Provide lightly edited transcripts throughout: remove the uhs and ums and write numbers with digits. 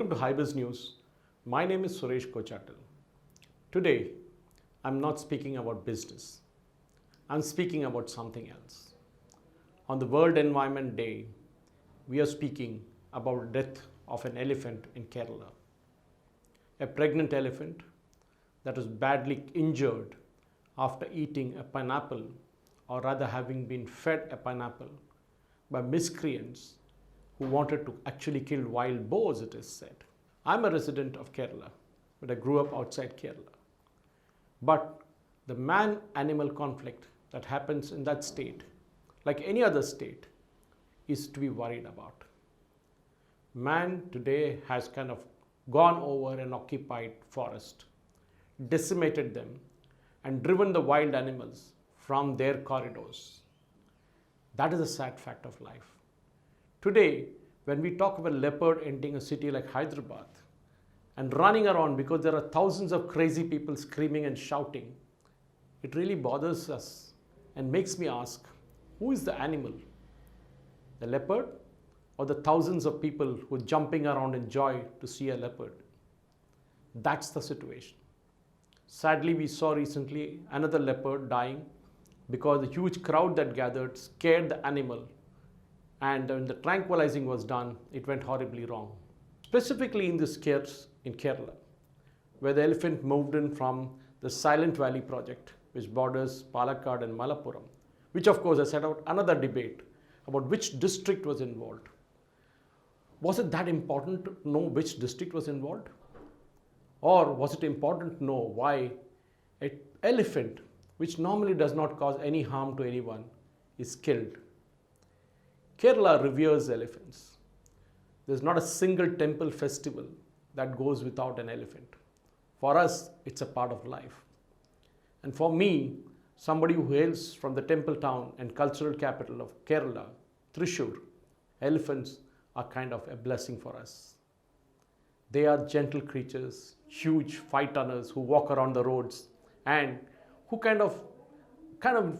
Welcome to Hybiz News. My name is Suresh Kochatal. Today, I'm not speaking about business. I'm speaking about something else. On the World Environment Day, we are speaking about the death of an elephant in Kerala. A pregnant elephant that was badly injured after eating a pineapple, or rather having been fed a pineapple by miscreants who wanted to actually kill wild boars, it is said. I'm a resident of Kerala, but I grew up outside Kerala. But the man-animal conflict that happens in that state, like any other state, is to be worried about. Man today has kind of gone over an occupied forest, decimated them, and driven the wild animals from their corridors. That is a sad fact of life. Today, when we talk about leopard entering a city like Hyderabad and running around because there are thousands of crazy people screaming and shouting, it really bothers us and makes me ask, who is the animal? The leopard or the thousands of people who are jumping around in joy to see a leopard? That's the situation. Sadly, we saw recently another leopard dying because the huge crowd that gathered scared the animal, and when the tranquilizing was done, it went horribly wrong. Specifically in this case in Kerala, where the elephant moved in from the Silent Valley project, which borders Palakkad and Malappuram, which of course has set out another debate about which district was involved. Was it that important to know which district was involved? Or was it important to know why an elephant, which normally does not cause any harm to anyone, is killed? Kerala reveres elephants. There's not a single temple festival that goes without an elephant. For us, it's a part of life. And for me, somebody who hails from the temple town and cultural capital of Kerala, Thrissur, elephants are kind of a blessing for us. They are gentle creatures, huge 5-tonners who walk around the roads and who kind of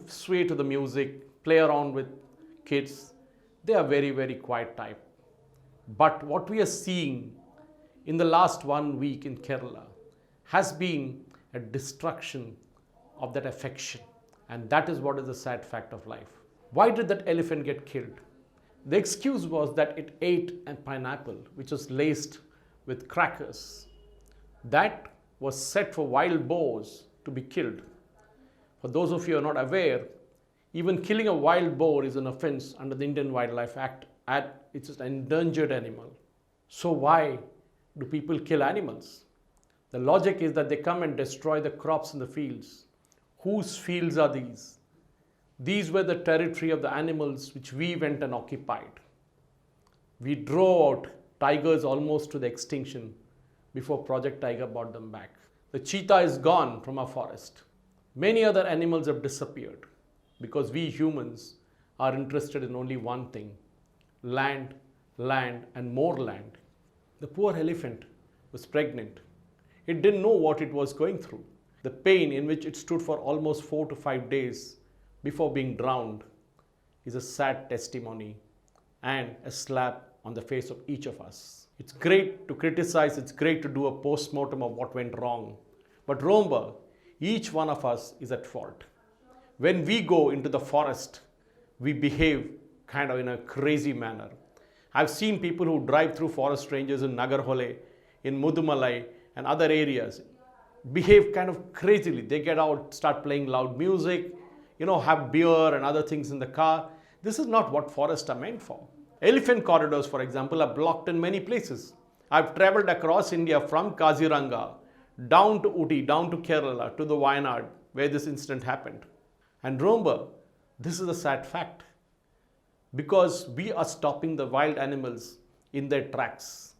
sway to the music, play around with kids. They are very, very quiet type. But what we are seeing in the last 1 week in Kerala has been a destruction of that affection. And that is what is the sad fact of life. Why did that elephant get killed? The excuse was that it ate a pineapple which was laced with crackers. That was set for wild boars to be killed. For those of you who are not aware, even killing a wild boar is an offense under the Indian Wildlife Act. It's an endangered animal. So why do people kill animals? The logic is that they come and destroy the crops in the fields. Whose fields are these? These were the territory of the animals which we went and occupied. We drove out tigers almost to the extinction before Project Tiger brought them back. The cheetah is gone from our forest. Many other animals have disappeared because we humans are interested in only one thing: land, land, and more land. The poor elephant was pregnant. It didn't know what it was going through. The pain in which it stood for almost 4 to 5 days before being drowned is a sad testimony and a slap on the face of each of us. It's great to criticize, it's great to do a post-mortem of what went wrong. But remember, each one of us is at fault. When we go into the forest, we behave kind of in a crazy manner. I've seen people who drive through forest ranges in Nagarhole, in Mudumalai, and other areas behave kind of crazily. They get out, start playing loud music, have beer and other things in the car. This is not what forests are meant for. Elephant corridors, for example, are blocked in many places. I've traveled across India from Kaziranga down to Uti, down to Kerala, to the Wayanad, where this incident happened. And remember, this is a sad fact, because we are stopping the wild animals in their tracks.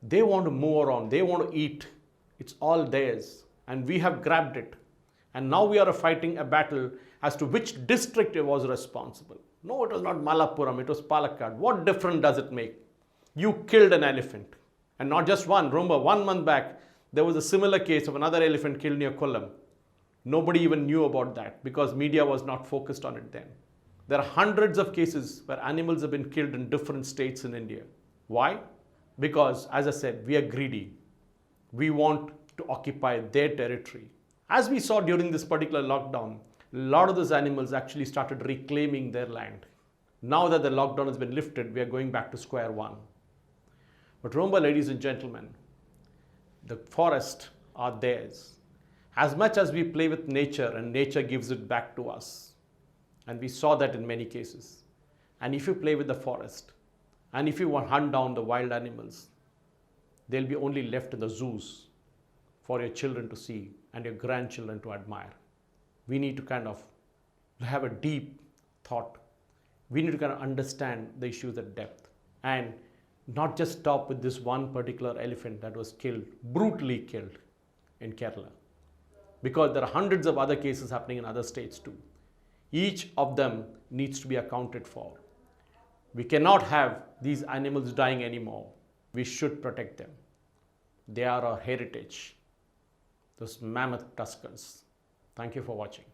They want to move around, they want to eat. It's all theirs, and we have grabbed it. And now we are fighting a battle as to which district was responsible. No, it was not Malappuram, it was Palakkad. What difference does it make? You killed an elephant. And not just one. Remember, 1 month back, there was a similar case of another elephant killed near Kollam. Nobody even knew about that because media was not focused on it then. There are hundreds of cases where animals have been killed in different states in India. Why? because, as I said, we are greedy. We want to occupy their territory. As we saw during this particular lockdown, a lot of those animals actually started reclaiming their land. Now that the lockdown has been lifted, we are going back to square one. But remember, ladies and gentlemen, the forests are theirs. As much as we play with nature and nature gives it back to us, and we saw that in many cases. And if you play with the forest, and if you hunt down the wild animals, they'll be only left in the zoos for your children to see and your grandchildren to admire. We need to kind of have a deep thought. We need to kind of understand the issues at depth and not just stop with this one particular elephant that was killed, brutally killed in Kerala. Because there are hundreds of other cases happening in other states too. Each of them needs to be accounted for. We cannot have these animals dying anymore. We should protect them. They are our heritage. Those mammoth tuskers. Thank you for watching.